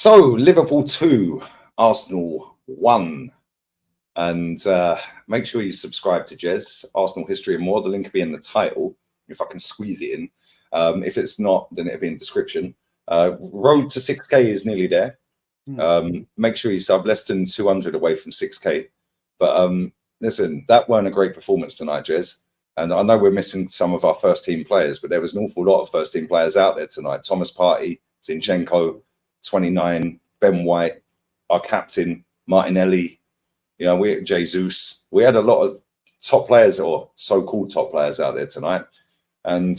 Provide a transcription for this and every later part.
So Liverpool 2, Arsenal 1. And make sure you subscribe to Jez, Arsenal History and More. The link will be in the title, if I can squeeze it in. If it's not, then it'll be in the description. Road to 6K is nearly there. Make sure you sub, less than 200 away from 6K. But listen, that weren't a great performance tonight, Jez. And I know we're missing some of our first team players, but there was an awful lot of first team players out there tonight. Thomas Partey, Zinchenko, 29, Ben White, our captain, Martinelli, you know, Jesus. We had a lot of top players, or so-called top players, out there tonight. And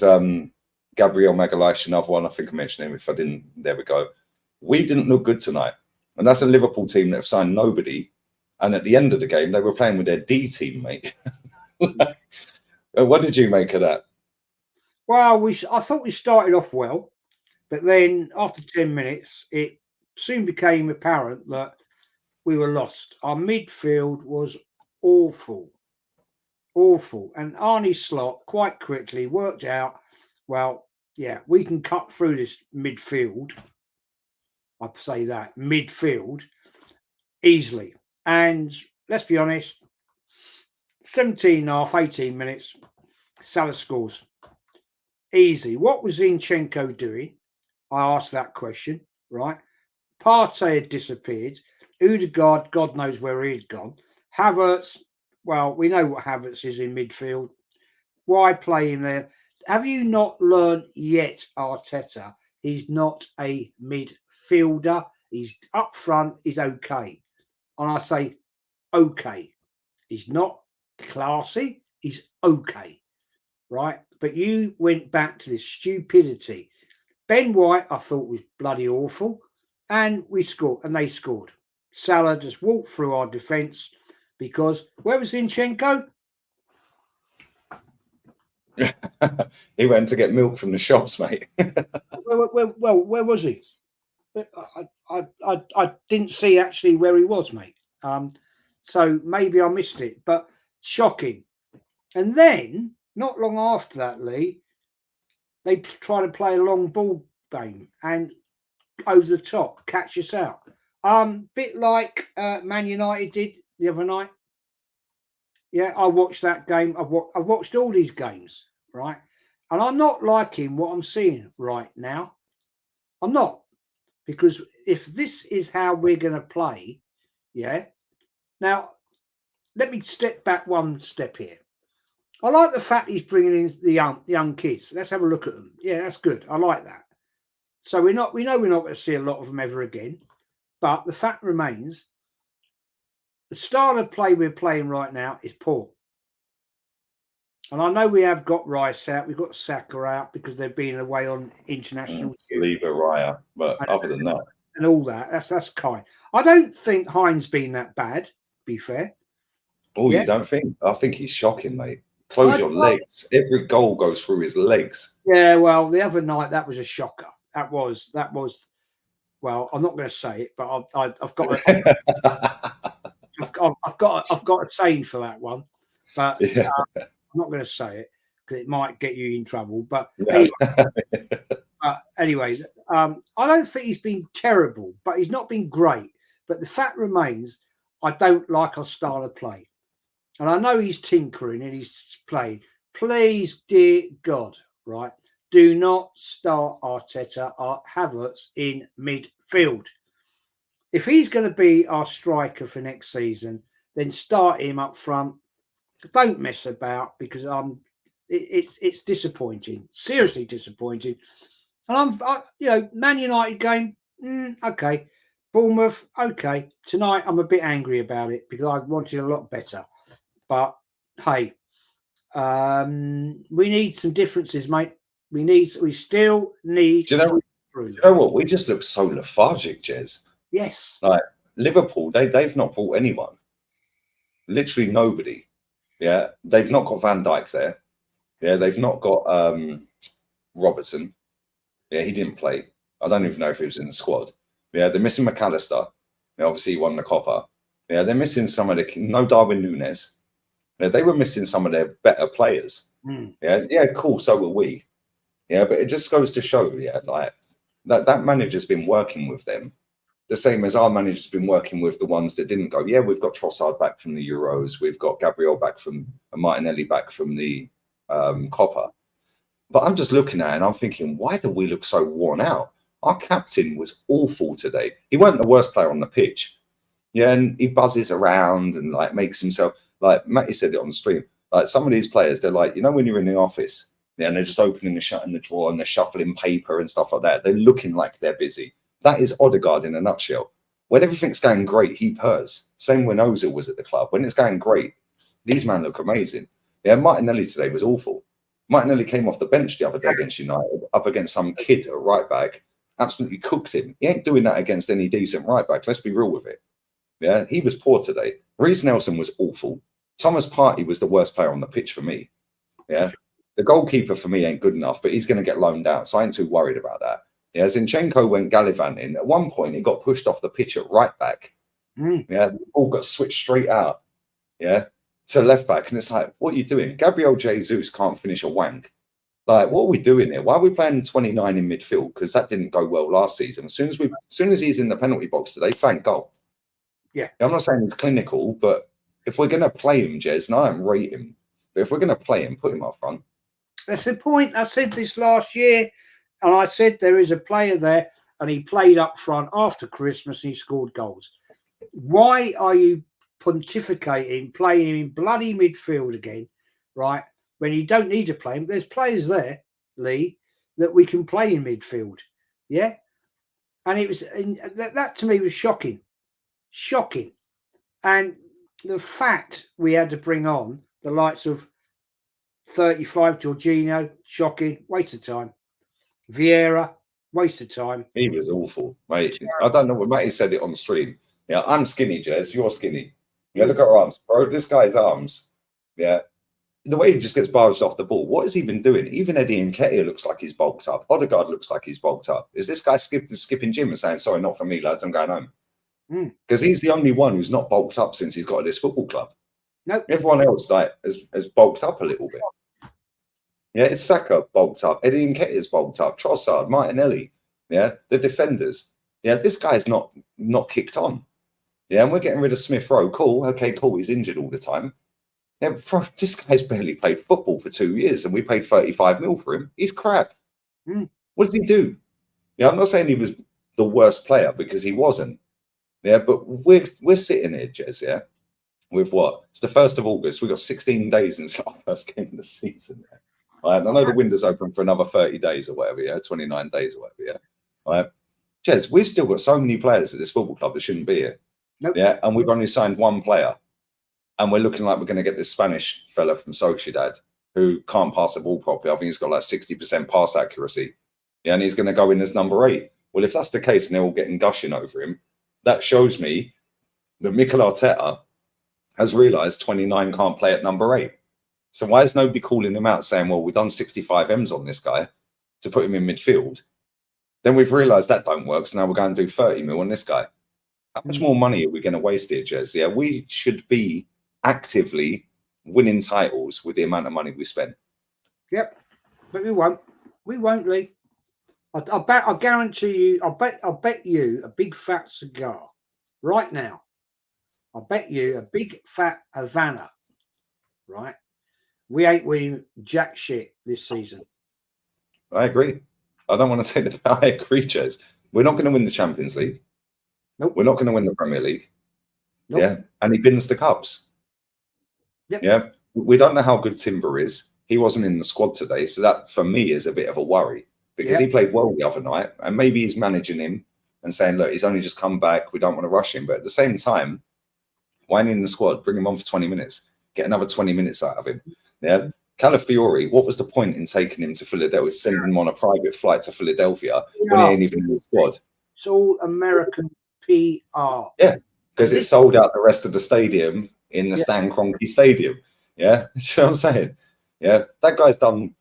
Gabriel Magalhaes, another one, I think I mentioned him. If I didn't, there we go. We didn't look good tonight. And that's a Liverpool team that have signed nobody. And at the end of the game, they were playing with their D team, mate. What did you make of that? Well, I thought we started off well, but then after 10 minutes, it soon became apparent that we were lost. Our midfield was awful. And Arne Slot quite quickly worked out, well, yeah, we can cut through this midfield. I'd say that, midfield, easily. And let's be honest, 17.5, 18 minutes, Salah scores. Easy. What was Zinchenko doing? I asked that question, right? Partey had disappeared. Odegaard, God knows where he'd gone. Havertz, well, we know what Havertz is in midfield. Why play him there? Have you not learned yet, Arteta? He's not a midfielder. He's up front, he's okay. And I say, okay. He's not classy, he's okay, right? But you went back to this stupidity. Ben White, I thought, was bloody awful. And we scored, and they scored. Salah just walked through our defence because where was Zinchenko? He went to get milk from the shops, mate. Where was he? I didn't see actually where he was, mate. So maybe I missed it, but shocking. And then, not long after that, Lee, they try to play a long ball game and over the top, catch us out. Bit like Man United did the other night. Yeah, I watched that game. I've watched all these games, right? And I'm not liking what I'm seeing right now. I'm not. Because if this is how we're going to play, yeah. Now, let me step back one step here. I like the fact he's bringing in the young kids. Let's have a look at them. Yeah, that's good. I like that. So we know we're not going to see a lot of them ever again. But the fact remains, the style of play we're playing right now is poor. And I know we have got Rice out. We've got Saka out because they've been away on international. Leave a Raya, but other than that. And all that, that's kind. I don't think Hines been that bad, to be fair. Oh, yeah? You don't think? I think he's shocking, mate. Close your legs. Every goal goes through his legs. Yeah, well, the other night, that was a shocker. That was. Well, I'm not going to say it, but I've got I've got a saying for that one, but yeah. I'm not going to say it because it might get you in trouble. But anyway, I don't think he's been terrible, but he's not been great. But the fact remains, I don't like our style of play, and I know he's tinkering and he's playing. Please, dear God, right? Do not start Arteta or Havertz in midfield. If he's going to be our striker for next season, then start him up front. Don't mess about because it's disappointing, seriously disappointing. And Man United game, okay. Bournemouth, okay. Tonight I'm a bit angry about it because I wanted a lot better. But hey, we need some differences, mate. We still need. Do you know what? We just look so lethargic, Jez. Yes. Like Liverpool, they've not brought anyone. Literally nobody. Yeah, they've not got Van Dijk there. Yeah, they've not got Robertson. Yeah, he didn't play. I don't even know if he was in the squad. Yeah, they're missing McAllister. Yeah, obviously he won the Copper. Yeah, they're missing some of no Darwin Núñez. Yeah, they were missing some of their better players. Yeah, cool. So were we. Yeah, but it just goes to show, yeah, like that manager's been working with them the same as our manager's been working with the ones that didn't go. Yeah, we've got Trossard back from the Euros. We've got Gabriel back from and Martinelli back from the Copper. But I'm just looking at it and I'm thinking, why do we look so worn out? Our captain was awful today. He wasn't the worst player on the pitch. Yeah, and he buzzes around and like makes himself, like Matty said it on the stream, like some of these players, they're like, you know, when you're in the office, yeah, and they're just opening and shutting the drawer and they're shuffling paper and stuff like that. They're looking like they're busy. That is Odegaard in a nutshell. When everything's going great, he purrs. Same when Ozil was at the club. When it's going great, these men look amazing. Yeah, Martinelli today was awful. Martinelli came off the bench the other day against United, up against some kid at right back, absolutely cooked him. He ain't doing that against any decent right back. Let's be real with it. Yeah, he was poor today. Reece Nelson was awful. Thomas Partey was the worst player on the pitch for me. Yeah, the goalkeeper for me ain't good enough, but he's going to get loaned out, so I ain't too worried about that. Yeah, Zinchenko went gallivanting. At one point, he got pushed off the pitch at right back. Yeah, the ball got switched straight out. Yeah, to left back, and it's like, what are you doing? Gabriel Jesus can't finish a wank. Like, what are we doing here? Why are we playing 29 in midfield? Because that didn't go well last season. As soon as he's in the penalty box today, thank goal. Yeah, I'm not saying he's clinical, but if we're going to play him, Jez, and I don't rate him, but if we're going to play him, put him up front. That's the point. I said this last year, and I said there is a player there, and he played up front after Christmas, and he scored goals. Why are you pontificating, playing him in bloody midfield again, right? When you don't need to play him, there's players there, Lee, that we can play in midfield. Yeah, and it was that to me was shocking. And the fact we had to bring on the likes of 35 Jorginho, shocking, waste of time. Vieira, waste of time. He was awful, mate. I don't know what Matty said it on stream. Yeah, I'm skinny, Jez. You're skinny. Yeah, look at our arms, bro. This guy's arms. Yeah, the way he just gets barged off the ball. What has he been doing? Even Eddie Nketiah looks like he's bulked up. Odegaard looks like he's bulked up. Is this guy skipping gym and saying, sorry, not for me, lads, I'm going home? Because he's the only one who's not bulked up since he's got to this football club. Nope. Everyone else has bulked up a little bit. Yeah, it's Saka bulked up. Eddie Nketiah's bulked up. Trossard, Martinelli. Yeah, the defenders. Yeah, this guy's not kicked on. Yeah, and we're getting rid of Smith Rowe. Cool. Okay, cool. He's injured all the time. Yeah, this guy's barely played football for 2 years, and we paid 35 mil for him. He's crap. What does he do? Yeah, I'm not saying he was the worst player because he wasn't. Yeah, but we're sitting here, Jez, yeah, with what? It's the 1st of August. We've got 16 days until our first game of the season. Yeah? Right, I know the window's open for another 30 days or whatever, yeah, 29 days or whatever, yeah. Right. Jez, we've still got so many players at this football club that shouldn't be here. Nope. Yeah, and we've only signed one player. And we're looking like we're going to get this Spanish fella from Sociedad who can't pass the ball properly. I think he's got like 60% pass accuracy. Yeah, and he's going to go in as number 8. Well, if that's the case and they're all getting gushing over him, that shows me that Mikel Arteta has realised 29 can't play at number 8. So why is nobody calling him out saying, well, we've done 65 M's on this guy to put him in midfield? Then we've realised that don't work, so now we're going to do 30 mil on this guy. How much more money are we going to waste here, Jez? Yeah, we should be actively winning titles with the amount of money we spend. Yep, but we won't. We won't, Lee. I guarantee you. I'll bet you a big fat cigar right now. I bet you a big fat Havana. Right, we ain't winning jack shit this season. I agree. I don't want to say that. I agree, Jez. We're not going to win the Champions League. Nope. We're not going to win the Premier League. Nope. Yeah, and he bins the cups. Yep. Yeah, we don't know how good Timber is. He wasn't in the squad today, so that for me is a bit of a worry because he played well the other night, and maybe he's managing him and saying, look, he's only just come back. We don't want to rush him, but at the same time, why not in the squad? Bring him on for 20 minutes. Get another 20 minutes out of him. Yeah. Calafiori, what was the point in taking him to Philadelphia, sending him on a private flight to Philadelphia when he ain't even in the squad? It's all American PR. Yeah, because it sold out the rest of the stadium in the Stan Kroenke Stadium. Yeah, that's what I'm saying. Yeah, that guy's done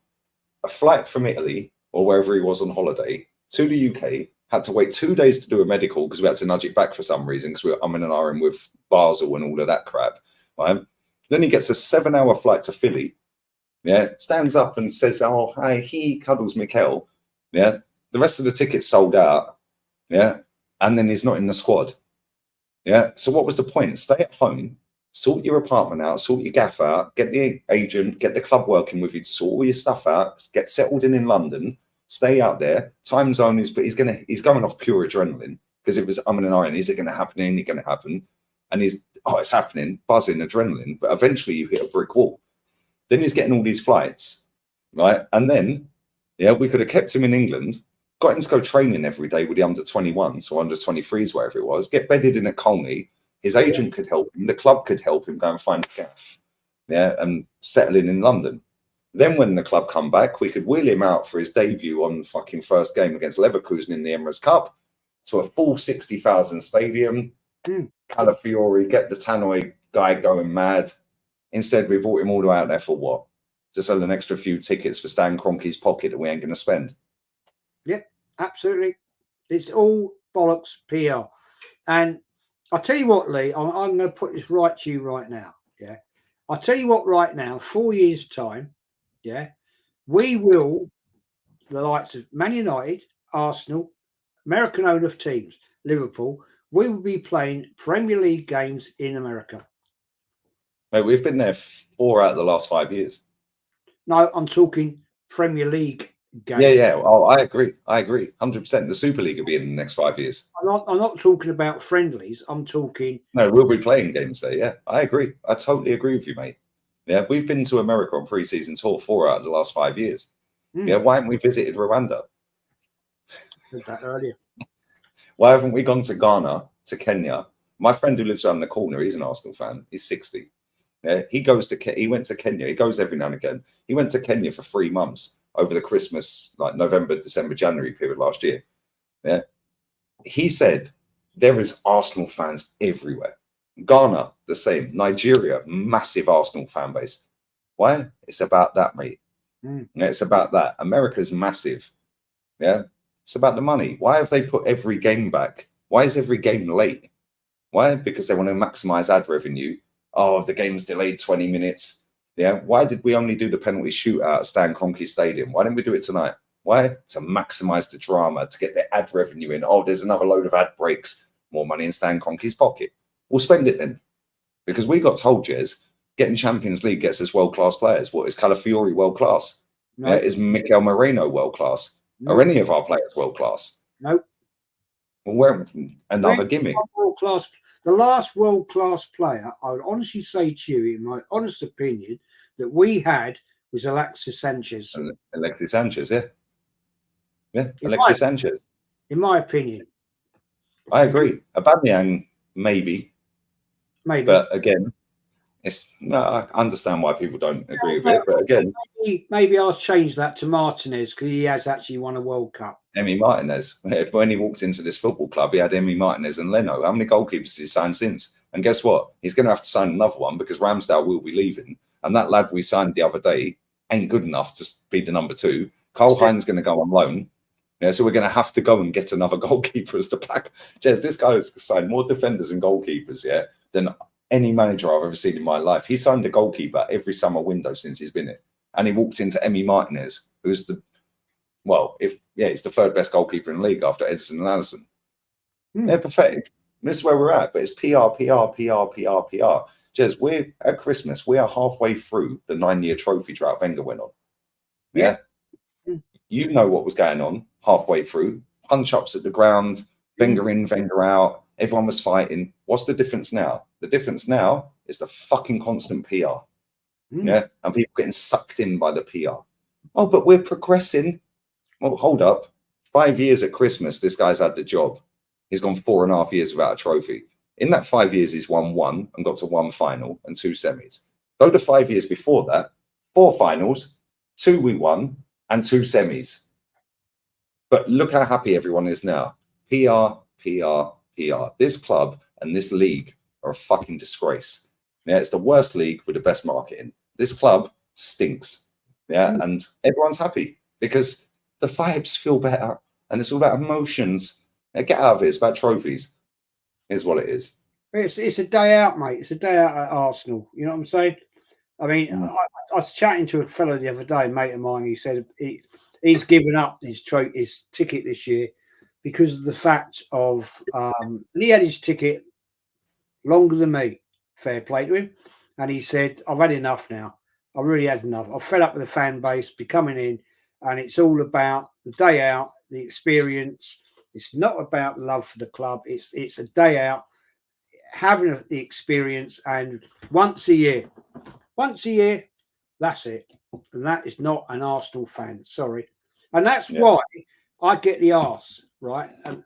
a flight from Italy or wherever he was on holiday to the UK, had to wait 2 days to do a medical because we had to nudge it back for some reason because I'm in an RM with Basel and all of that crap. Right? Then he gets a 7-hour flight to Philly. Yeah, stands up and says, oh, hi, he cuddles Mikel. Yeah, the rest of the tickets sold out. Yeah, and then he's not in the squad. Yeah. So what was the point? Stay at home, sort your apartment out, sort your gaff out, get the agent, get the club working with you to sort all your stuff out, get settled in London, stay out there. Time zone is, but he's going off pure adrenaline because it was and ahhing. Is it going to happen? Ain't it going to happen? And it's happening, buzzing, adrenaline. But eventually you hit a brick wall. Then he's getting all these flights, right? And then, yeah, we could have kept him in England, got him to go training every day with the under-21s or under-23s, wherever it was, get bedded in at Colney. His agent could help him. The club could help him go and find a gaff, yeah, and settle in London. Then when the club come back, we could wheel him out for his debut on fucking first game against Leverkusen in the Emirates Cup to a full 60,000 stadium. Calafiori, get the Tannoy guy going mad. Instead, we brought him all the way out there for what? To sell an extra few tickets for Stan Kroenke's pocket that we ain't going to spend. Yep, absolutely. It's all bollocks PR. And I'll tell you what, Lee, I'm going to put this right to you right now. Yeah. I'll tell you what, right now, 4 years' time, yeah, we will, the likes of Man United, Arsenal, American owner of teams, Liverpool, we will be playing Premier League games in America. Mate, we've been there 4 out of the last 5 years. No, I'm talking Premier League games. Yeah. Oh, I agree. 100%. The Super League will be in the next 5 years. I'm not talking about friendlies. I'm talking. No, we'll be playing games there. Yeah, I agree. I totally agree with you, mate. Yeah, we've been to America on pre-season tour 4 out of the last 5 years. Yeah, why haven't we visited Rwanda? Did that earlier. Why haven't we gone to Ghana, to Kenya? My friend who lives around the corner, he's an Arsenal fan. He's 60. Yeah, he went to Kenya. He goes every now and again. He went to Kenya for 3 months over the Christmas, like November, December, January period last year. Yeah, he said there is Arsenal fans everywhere. Ghana, the same. Nigeria, massive Arsenal fan base. Why? It's about that, mate. Yeah, it's about that. America's massive. Yeah, it's about the money. Why have they put every game back? Why is every game late? Why? Because they want to maximize ad revenue. Oh, the game's delayed 20 minutes. Yeah. Why did we only do the penalty shootout at Stan Kroenke Stadium? Why didn't we do it tonight? Why? To maximize the drama, to get the ad revenue in. Oh, there's another load of ad breaks. More money in Stan Kroenke's pocket. We'll spend it then. Because we got told, Jez, getting Champions League gets us world-class players. What, is Calafiori world-class? No. Yeah, is Mikel Moreno world-class? No. Are any of our players world-class? No. Well, we're another gimmick. World-class. The last world-class player, I would honestly say to you, in my honest opinion, that we had was Alexis Sanchez. Alexis Sanchez, yeah. Yeah, Alexis Sanchez. In my opinion. I agree. Aubameyang, maybe. But again, I understand why people don't agree with it. But again, maybe I'll change that to Martinez because he has actually won a World Cup. Emi Martinez. When he walked into this football club, he had Emi Martinez and Leno. How many goalkeepers has he signed since? And guess what? He's going to have to sign another one because Ramsdale will be leaving. And that lad we signed the other day ain't good enough to be the number 2. Cole Hines going to go on loan. Yeah, so we're going to have to go and get another goalkeeper as the pack. Jez, this guy has signed more defenders and goalkeepers, yeah, than any manager I've ever seen in my life. He signed a goalkeeper every summer window since he's been here. And he walked into Emi Martinez, who's he's the 3rd best goalkeeper in the league after Edison and Allison. They're pathetic. This is where we're at, but it's PR. Jez, we're at Christmas, we are halfway through the 9-year trophy drought Wenger went on. Yeah. You know what was going on halfway through. Punch-ups at the ground, Wenger in, Wenger out. Everyone was fighting. What's the difference now? The difference now is the fucking constant PR. Yeah, and people getting sucked in by the PR. Oh, but we're progressing. Well, hold up. 5 years at Christmas, this guy's had the job. He's gone 4.5 years without a trophy. In that 5 years, he's won 1 and got to 1 final and 2 semis. Go to 5 years before that, 4 finals, 2 we won, and 2 semis. But look how happy everyone is now. PR. This club and this league are a fucking disgrace. Yeah, it's the worst league with the best marketing. This club stinks. Yeah, and everyone's happy because the vibes feel better and it's all about emotions. Now get out of it. It's about trophies. Here's what it is. It's a day out, mate. It's a day out at Arsenal. You know what I'm saying? I mean, I was chatting to a fellow the other day, a mate of mine. He said he's given up his ticket this year because of the fact of, and he had his ticket longer than me. Fair play to him. And he said, I've had enough now. I really had enough. I've fed up with the fan base, be coming in, and it's all about the day out, the experience. It's not about the love for the club. It's a day out, having the experience, and once a year, that's it. And that is not an Arsenal fan. Sorry. And that's why I get the arse, right? And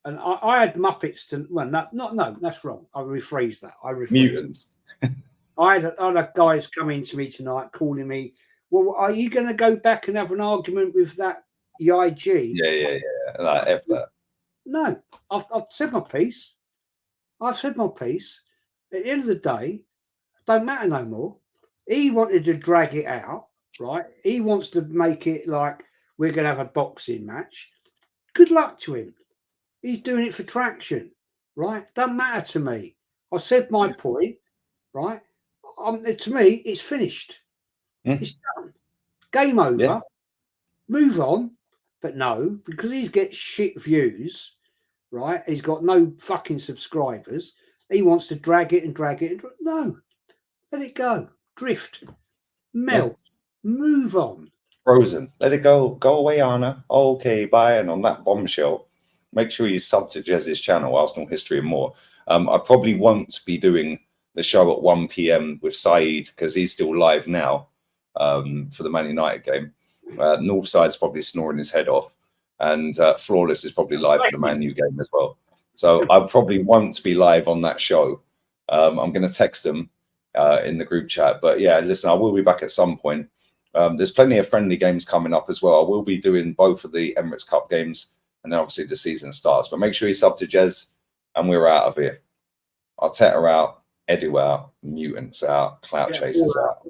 I had Muppets to, well, no, that's wrong. I rephrase that. Mutants. I had guys coming to me tonight calling me, well, are you going to go back and have an argument with that EIG? Yeah. Like, F that. No, I've said my piece. I've said my piece. At the end of the day, it don't matter no more. He wanted to drag it out, right? He wants to make it like we're going to have a boxing match. Good luck to him. He's doing it for traction, right? Doesn't matter to me. I said my point, right? To me, it's finished. It's done. Game over. Yeah. Move on. But no, because he's got shit views, right? He's got no fucking subscribers. He wants to drag it. No, let it go. Drift. Melt. Move on. Frozen. Let it go. Go away, Anna. Okay, bye. And on that bombshell, make sure you sub to Jez's channel, Arsenal History and More. I probably won't be doing the show at 1 p.m. with Saeed because he's still live now for the Man United game. Northside's probably snoring his head off, and Flawless is probably live for the Man U game as well. So I probably won't be live on that show. I'm going to text them in the group chat. But yeah, listen, I will be back at some point. There's plenty of friendly games coming up as well. I will be doing both of the Emirates Cup games, and then obviously the season starts. But make sure you sub to Jez, and we're out of here. Arteta out, Edu out, Mutants out, Clout Chasers out.